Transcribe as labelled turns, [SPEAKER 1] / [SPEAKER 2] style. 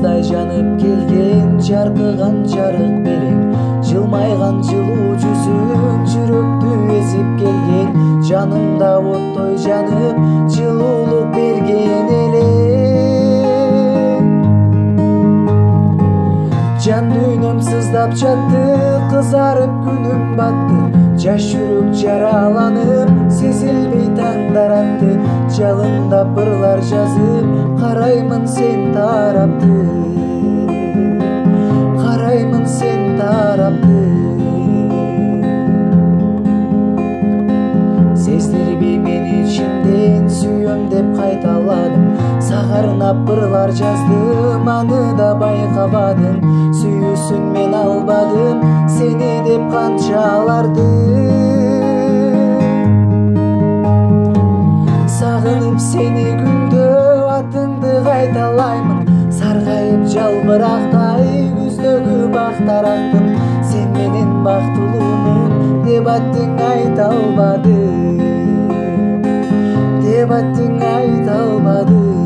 [SPEAKER 1] Yылдыздай жанып келген жаркыган жарык белең, жылмайган жылуу жүзүң жүрөктү эзип келген, жанымда оттой жанып жылуулук берген элең. Жан дүйнөм сыздап жатты, кызарып күнүм батты, жаш жүрөк жараланып сезилбей таңдар атты, жалындап ырлар жазып караймын сен тарапты, караймын сен тарапты. Сездирбей мен ичимден сүйөм деп кайталадым, сагарнап ырлар жаздым, аны да байкабадым. Сүйүүсүн мен албадым, сени деп канчалардым. Сагынып сени күндө атыңды кайталаймын, саргайып жалбырактай күздөгү бактар актым. Сен менен бактылуумун деп аттың айта албадым, деп аттың айта албадым.